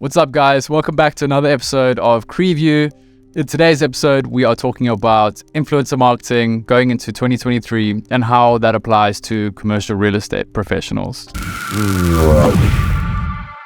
What's up, guys? Welcome back to another episode of CREview. In today's episode, we are talking about influencer marketing going into 2023 and how that applies to commercial real estate professionals.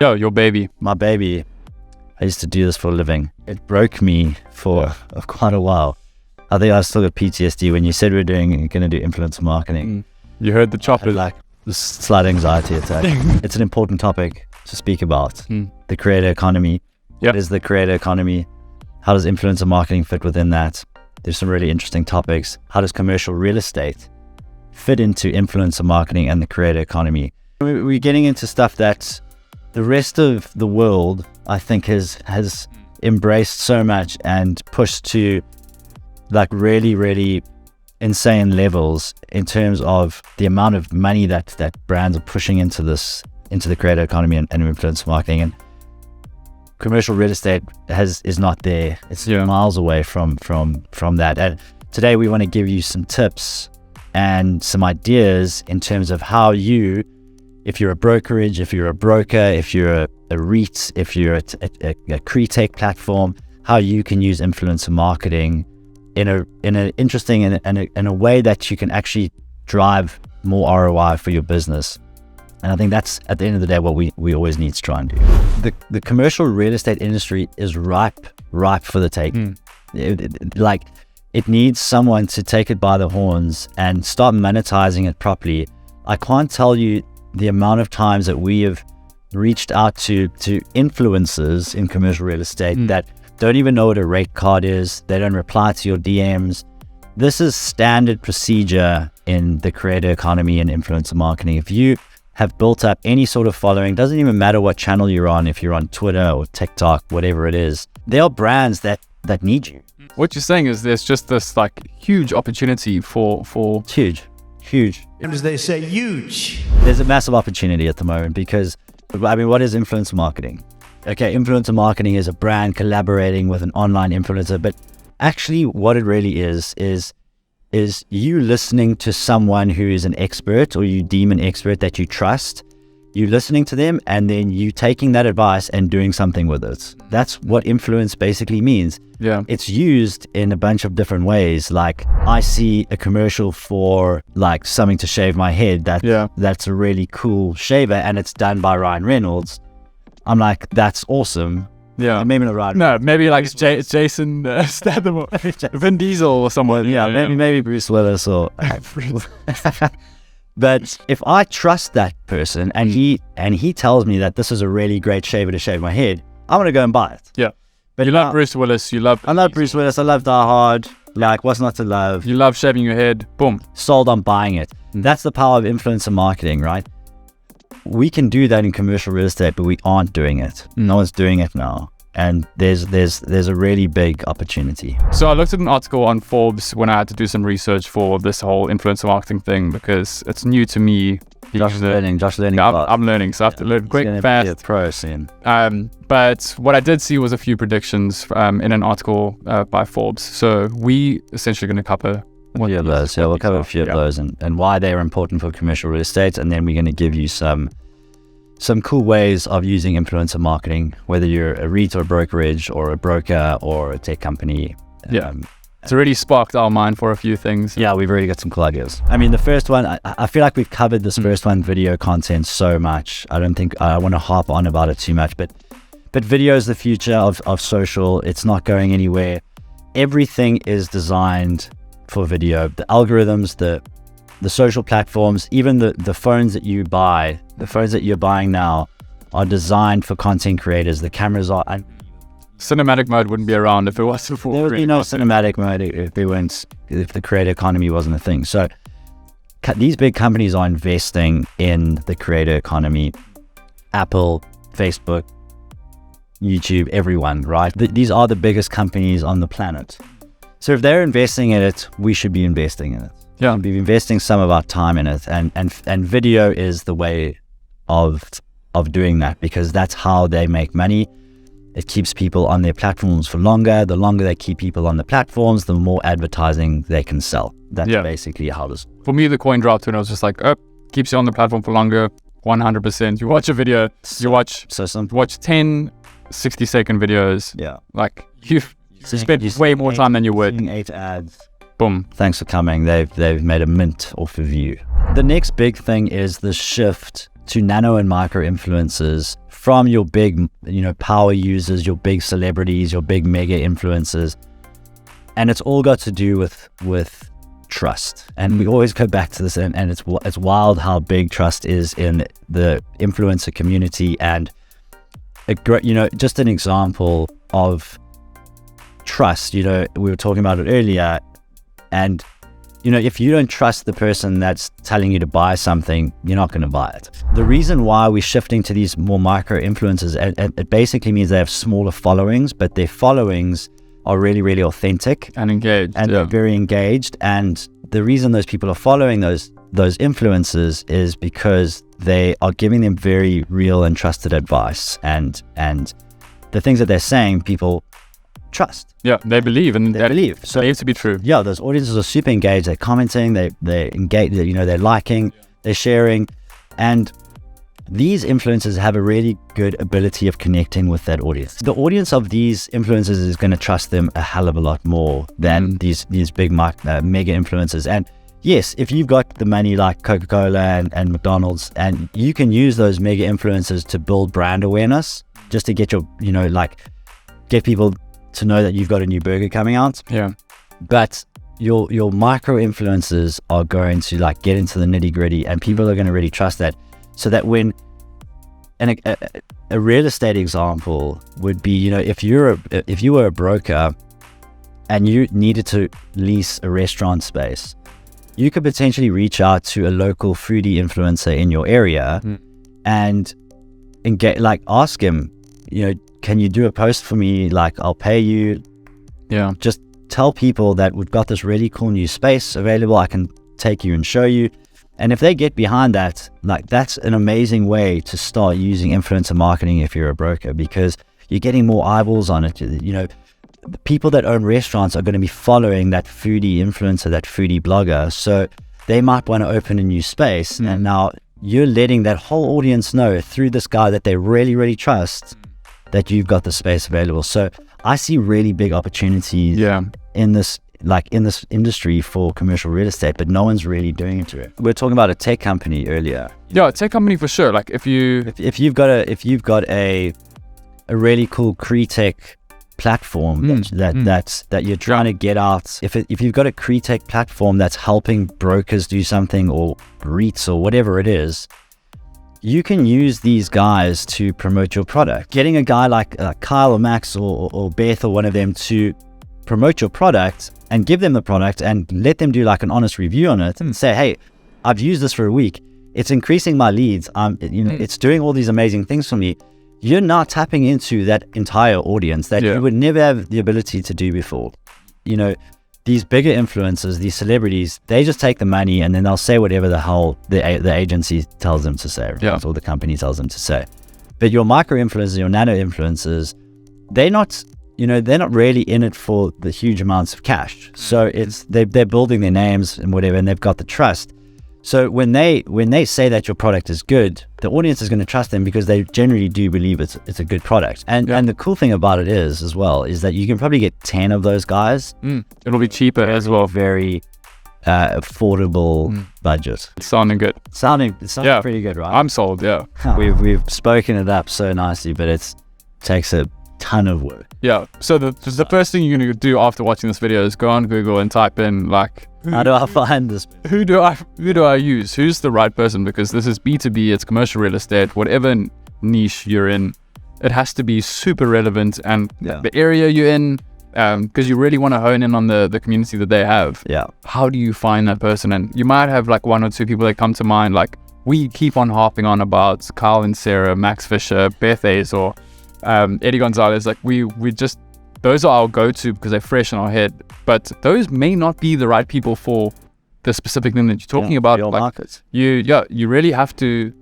Yo, your baby. My baby. I used to do this for a living. It broke me for quite a while. I think I still got PTSD when you said we're going to do influencer marketing. You heard the choppers. Like the slight anxiety attack. It's an important topic to speak about. The creator economy. What is the creator economy? How does influencer marketing fit within that? There's some really interesting topics. How does commercial real estate fit into influencer marketing and the creator economy? We're getting into stuff that the rest of the world, I think, has embraced so much and pushed to like really insane levels in terms of the amount of money that brands are pushing into the creator economy and influencer marketing. And commercial real estate is not there. It's miles away from that. And today we want to give you some tips and some ideas in terms of how you, if you're a brokerage, if you're a broker, if you're a REITs, if you're a CRE Tech platform, how you can use influencer marketing in an interesting and in a way that you can actually drive more ROI for your business. And I think that's, at the end of the day, what we always need to try and do. The commercial real estate industry is ripe for the taking. It needs someone to take it by the horns and start monetizing it properly. I can't tell you the amount of times that we have reached out to influencers in commercial real estate that don't even know what a rate card is. They don't reply to your DMs. This is standard procedure in the creator economy and influencer marketing. If you have built up any sort of following, doesn't even matter what channel you're on, if you're on Twitter or TikTok, whatever it is, there are brands that need you. What you're saying is there's just this like huge opportunity for It's huge. As they say, huge. There's a massive opportunity at the moment because, I mean, what is influencer marketing? Okay, influencer marketing is a brand collaborating with an online influencer, but actually what it really is you listening to someone who is an expert or you deem an expert that you trust, you listening to them and then you taking that advice and doing something with it. That's what influence basically means. Yeah. It's used in a bunch of different ways. Like I see a commercial for like something to shave my head. That's a really cool shaver and it's done by Ryan Reynolds. I'm like, that's awesome. Yeah. Maybe not Ryan. No, maybe like Jason Statham or Vin Diesel or someone. Maybe Bruce Willis or... But if I trust that person and he tells me that this is a really great shaver to shave my head, I'm going to go and buy it. Yeah. But you love Bruce Willis. I love Bruce Willis. I love Die Hard. Like, what's not to love? You love shaving your head. Boom. Sold on buying it. That's the power of influencer marketing, right? We can do that in commercial real estate, but we aren't doing it. No one's doing it now. And there's a really big opportunity. So I looked at an article on Forbes when I had to do some research for this whole influencer marketing thing because it's new to me. Josh learning. Yeah, I'm learning, so I have to learn quick, fast. Be a pro soon. But what I did see was a few predictions in an article by Forbes. So we essentially going to cover a few of those. Yeah, we'll cover a few of those and why they're important for commercial real estate, and then we're going to give you some cool ways of using influencer marketing, whether you're a REIT or a brokerage or a broker or a tech company. It's already sparked our mind for a few things. Yeah, we've already got some cool ideas. I mean, the first one, I feel like we've covered this first one, video content, so much. I don't think I want to harp on about it too much, but video is the future of social. It's not going anywhere. Everything is designed for video. The algorithms, the social platforms, even the phones that you buy, the phones that you're buying now are designed for content creators. The cameras are... Cinematic mode wouldn't be around if it wasn't for... There would be no cinematic mode if the creator economy wasn't a thing. So these big companies are investing in the creator economy. Apple, Facebook, YouTube, everyone, right? These are the biggest companies on the planet. So if they're investing in it, we should be investing in it. Yeah. We'll be investing some of our time in it. And video is the way of doing that because that's how they make money. It keeps people on their platforms for longer. The longer they keep people on the platforms, the more advertising they can sell. That's basically how this... For me, the coin dropped when I was just like, keeps you on the platform for longer, 100%. You watch a video, watch 10 60-second videos. Yeah. Like you've spent way more time than you would. 8 ads. Boom. Thanks for coming. They've made a mint off of you. The next big thing is the shift to nano and micro influencers from your big, power users, your big celebrities, your big mega influencers. And it's all got to do with trust. And we always go back to this, and it's wild how big trust is in the influencer community. And just an example of trust, we were talking about it earlier. And if you don't trust the person that's telling you to buy something, you're not going to buy it. The reason why we're shifting to these more micro influencers, it basically means they have smaller followings, but their followings are really, really authentic and engaged. And they're very engaged. And the reason those people are following those influencers is because they are giving them very real and trusted advice. And the things that they're saying, people trust. Yeah, they believe, and they believe. So believe to be true. Yeah, those audiences are super engaged. They're commenting, they're engaged, they're liking, they're sharing. And these influencers have a really good ability of connecting with that audience. The audience of these influencers is going to trust them a hell of a lot more than these big mega influencers. And yes, if you've got the money like Coca-Cola and McDonald's, and you can use those mega influencers to build brand awareness, just to get your, get people to know that you've got a new burger coming out. Yeah. But your micro influencers are going to get into the nitty gritty, and people are going to really trust that. So that when a real estate example would be, if you were a broker and you needed to lease a restaurant space, you could potentially reach out to a local foodie influencer in your area and get ask him, can you do a post for me? I'll pay you. Yeah. Just tell people that we've got this really cool new space available. I can take you and show you. And if they get behind that, that's an amazing way to start using influencer marketing if you're a broker, because you're getting more eyeballs on it. The people that own restaurants are going to be following that foodie influencer, that foodie blogger. So they might want to open a new space. And now you're letting that whole audience know through this guy that they really, really trust that you've got the space available. So I see really big opportunities in this industry for commercial real estate, but no one's really doing it to it. We were talking about a tech company earlier. Yeah, a tech company for sure. If you've got a really cool CRE Tech platform that you're trying to get out. If you've got a CRE Tech platform that's helping brokers do something, or REITs or whatever it is, you can use these guys to promote your product. Getting a guy like Kyle or Max or Beth or one of them to promote your product and give them the product and let them do an honest review on it and say, hey, I've used this for a week. It's increasing my leads. It's doing all these amazing things for me. You're now tapping into that entire audience that you would never have the ability to do before. These bigger influencers, these celebrities, they just take the money and then they'll say whatever the hell the agency tells them to say, or the company tells them to say. But your micro influencers, your nano influencers, they're not really in it for the huge amounts of cash. So they're building their names and whatever, and they've got the trust. So when they say that your product is good, the audience is going to trust them because they generally do believe it's a good product. And the cool thing about it is that you can probably get 10 of those guys. It'll be cheaper as well. Very affordable budget. It's sounding good. Sounding pretty good, right? I'm sold. Yeah. We've spoken it up so nicely, but it takes a ton of work. Yeah. So the first thing you're going to do after watching this video is go on Google and type in how do I find this? Who do I use? Who's the right person? Because this is B2B, it's commercial real estate, whatever niche you're in, it has to be super relevant, and the area you're in, because you really want to hone in on the community that they have. Yeah. How do you find that person? And you might have one or two people that come to mind. We keep on harping on about Kyle and Sarah, Max Fisher, Beth Azor, Eddie Gonzalez. Those are our go-to because they're fresh in our head. But those may not be the right people for the specific thing that you're talking about. Your market. You really have to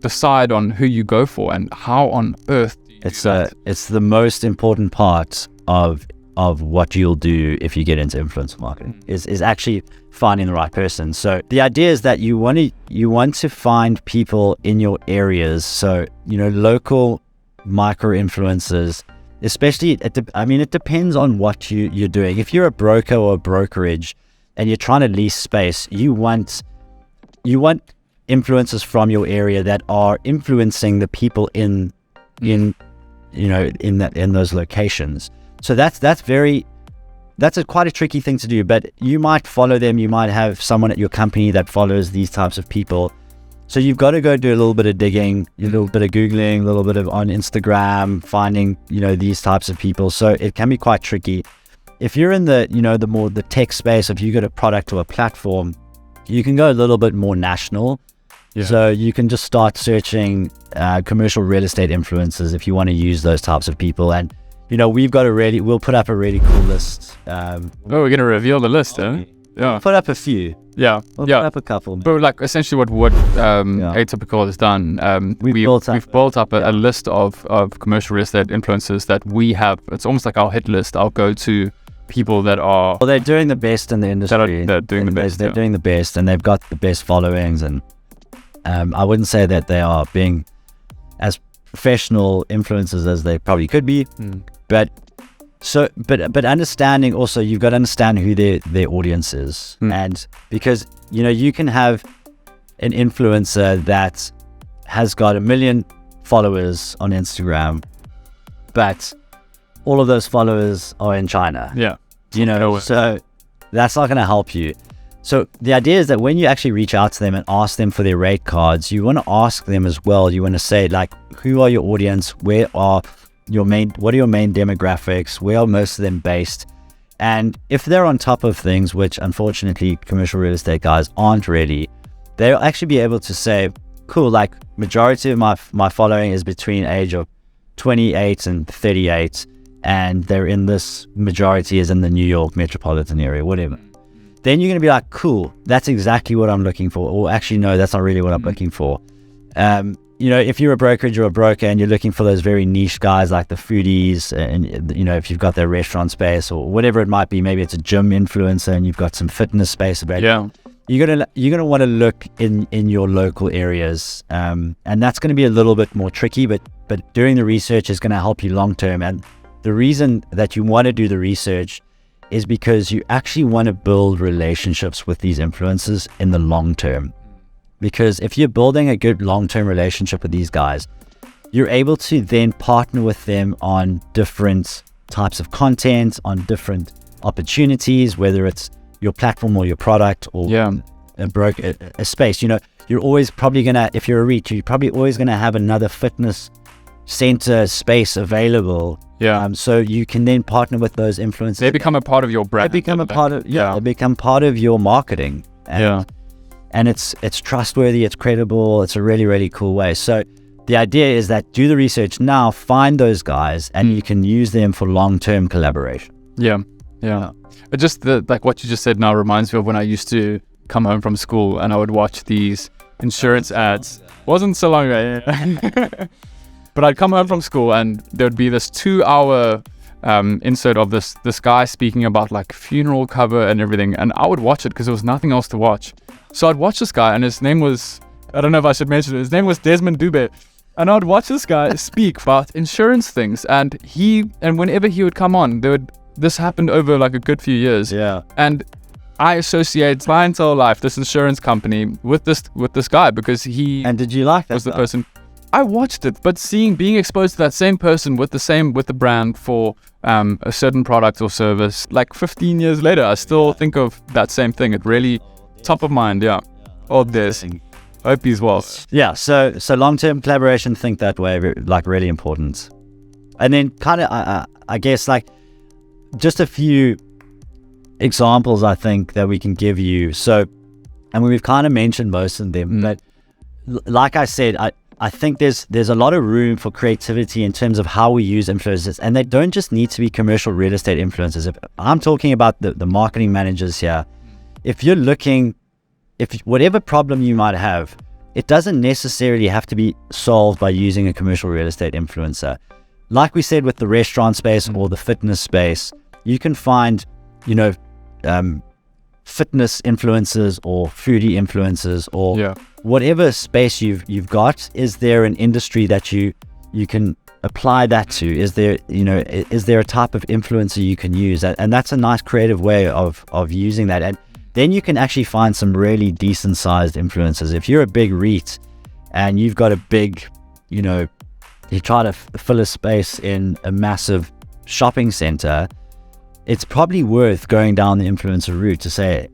decide on who you go for and how on earth do you do that. It's the most important part of what you'll do if you get into influencer marketing is actually finding the right person. So the idea is that you want to find people in your areas. So local micro influencers, especially, it depends on what you're doing. If you're a broker or a brokerage and you're trying to lease space, you want influencers from your area that are influencing the people in those locations. So that's quite a tricky thing to do, but you might follow them. You might have someone at your company that follows these types of people. So you've got to go do a little bit of digging, a little bit of Googling, a little bit of on Instagram, finding, these types of people. So it can be quite tricky. If you're in the tech space, if you got a product or a platform, you can go a little bit more national. Yeah. So you can just start searching commercial real estate influencers if you want to use those types of people. And, we'll put up a really cool list. We're going to reveal the list, eh? Yeah. We'll put up a few. Yeah. We'll put up a couple. But like essentially what Atypical has done, we've built up a list of commercial real estate influencers that we have. It's almost like our hit list, our go-to people that are... Well, they're doing the best in the industry. They're doing the best. They're doing the best, and they've got the best followings. And I wouldn't say that they are being as professional influencers as they probably could be. But understanding also, you've got to understand who their audience is. And because, you can have an influencer that has got 1 million followers on Instagram, but all of those followers are in China. Yeah. So that's not going to help you. So the idea is that when you actually reach out to them and ask them for their rate cards, you want to ask them as well. You want to say, like, who are your audience? What are your main demographics? Where are most of them based? And if they're on top of things, which unfortunately commercial real estate guys aren't really, they'll actually be able to say, cool, like majority of my following is between age of 28 and 38. And they're in this majority is in the New York metropolitan area, whatever. Then you're going to be like, cool, that's exactly what I'm looking for. Or actually, no, that's not really what I'm looking for. If you're a brokerage or a broker and you're looking for those very niche guys like the foodies, and, if you've got their restaurant space or whatever it might be, maybe it's a gym influencer and you've got some fitness space available. Yeah. You're gonna want to look in your local areas. And that's going to be a little bit more tricky, but doing the research is going to help you long term. And the reason that you want to do the research is because you actually want to build relationships with these influencers in the long term. Because if you're building a good long-term relationship with these guys, you're able to then partner with them on different types of content, on different opportunities, whether it's your platform or your product or a space. You're always probably gonna, if you're a REIT, you're probably always gonna have another fitness center space available. Yeah. So you can then partner with those influencers. They become a part of your brand. They become they become part of your marketing. And it's trustworthy, it's credible, it's a really, really cool way. So the idea is that do the research now, find those guys, and you can use them for long-term collaboration. Yeah. It just like what you just said now reminds me of when I used to come home from school and I would watch these insurance ads. Wasn't so long ago. But I'd come home from school and there would be this 2-hour insert of this guy speaking about like funeral cover and everything, and I would watch it because there was nothing else to watch. So I'd watch this guy, and his name was, I don't know if I should mention it, his name was Desmond Dube, and I'd watch this guy speak about insurance things, and whenever he would come on, this happened over like a good few years. Yeah. And I associate my entire life, this insurance company, with this guy because he and did you like that was the person. I watched it, but being exposed to that same person with the brand for a certain product or service, like 15 years later, I still think of that same thing. It really top of mind, yeah. Oh, this. Hope he's well. Yeah. So long-term collaboration, think that way, like really important. And then kind of, I guess, like just a few examples I think that we can give you. So, and we've kind of mentioned most of them, but like I said, I think there's a lot of room for creativity in terms of how we use influencers, and they don't just need to be commercial real estate influencers. If I'm talking about the marketing managers here, if whatever problem you might have, it doesn't necessarily have to be solved by using a commercial real estate influencer. Like we said with the restaurant space or the fitness space, you can find, fitness influencers or foodie influencers or whatever space you've got. Is there an industry that you can apply that to? Is there, is there a type of influencer you can use? And that's a nice creative way of using that. And then you can actually find some really decent sized influencers. If you're a big REIT and you've got a big, you try to fill a space in a massive shopping center, it's probably worth going down the influencer route to say,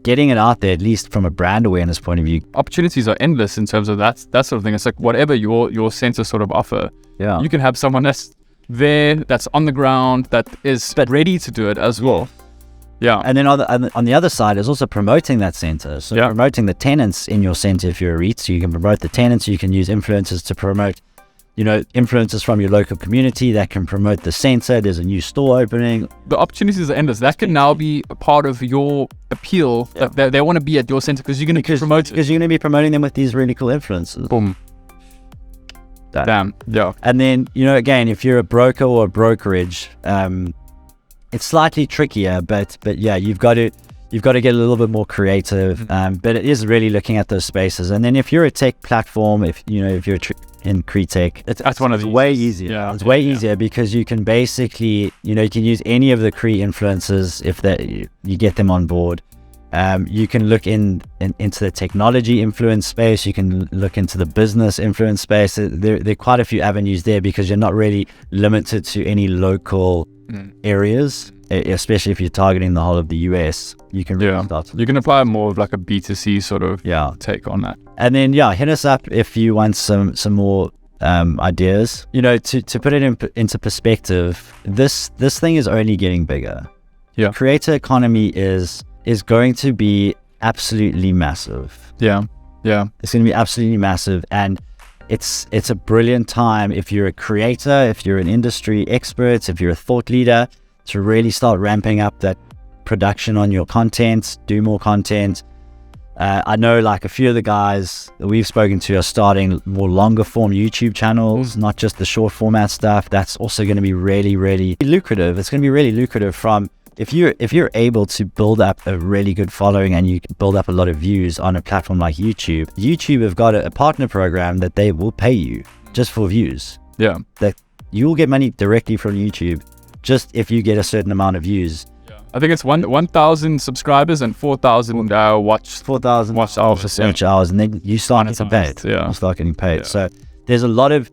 getting it out there, at least from a brand awareness point of view. Opportunities are endless in terms of that sort of thing. It's like whatever your center sort of offer. Yeah. You can have someone that's there, that's on the ground, that is ready to do it as well. Yeah. And then on the other side is also promoting that center. So promoting the tenants in your center if you're a REIT. So you can promote the tenants, you can use influencers to promote, influencers from your local community that can promote the center. There's a new store opening. The opportunities are endless. That can now be a part of your appeal. That they want to be at your center because you're going to promote it. Because you're going to be promoting them with these really cool influencers. Boom. Damn. Yeah. And then, again, if you're a broker or a brokerage, it's slightly trickier, but yeah, you've got to get a little bit more creative. But it is really looking at those spaces. And then if you're a tech platform, if you're in CRE Tech, that's one of the way easier. Yeah. It's way easier because you can basically, you can use any of the CRE influencers if you get them on board. You can look into the technology influence space. You can look into the business influence space. There are quite a few avenues there because you're not really limited to any local areas, especially if you're targeting the whole of the US. You can really start. You can apply more of like a B2C sort of take on that. And then hit us up if you want some more ideas. To put it into perspective, this thing is only getting bigger. Yeah, creator economy is going to be absolutely massive. Yeah. It's going to be absolutely massive, and it's a brilliant time if you're a creator, if you're an industry expert, if you're a thought leader, to really start ramping up that production on your content, do more content. I know like a few of the guys that we've spoken to are starting more longer form YouTube channels, not just the short format stuff. That's also going to be really, really lucrative. It's going to be really lucrative from if you're able to build up a really good following and you build up a lot of views on a platform like YouTube. YouTube have got a partner program that they will pay you just for views. Yeah. That you will get money directly from YouTube just if you get a certain amount of views. I think it's 1,000 subscribers and 4,000 watch hours, and then you start getting paid. Yeah. You start getting paid. Yeah. So there's a lot of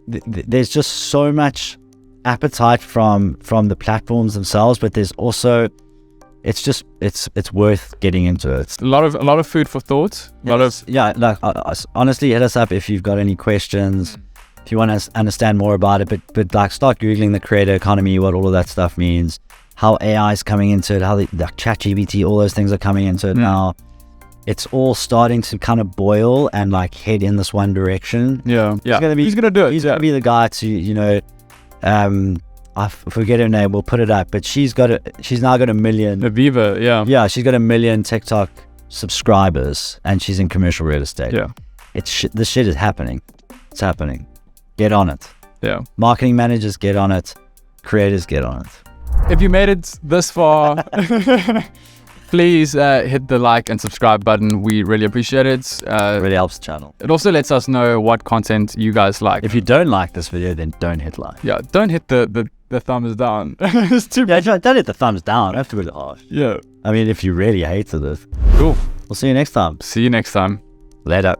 there's just so much appetite from the platforms themselves, but there's also it's worth getting into it. A lot of food for thought. Honestly, hit us up if you've got any questions. If you want to understand more about it, but like start googling the creator economy, what all of that stuff means, how AI is coming into it, how the ChatGPT, all those things are coming into it now. It's all starting to kind of boil and like head in this one direction. Yeah. He's gonna do it. He's gonna be the guy to I forget her name. We'll put it up. But she's now got 1 million. Aviva, yeah. Yeah, she's got 1 million TikTok subscribers, and she's in commercial real estate. Yeah. This shit is happening. It's happening. Get on it. Yeah. Marketing managers, get on it. Creators, get on it. If you made it this far, please hit the like and subscribe button. We really appreciate it. It really helps the channel. It also lets us know what content you guys like. If you don't like this video, then don't hit like. Yeah, don't hit the thumbs down. It's too bad. Don't hit the thumbs down. That's really harsh. Yeah. I mean, if you really hated it. Cool. We'll see you next time. See you next time. Later.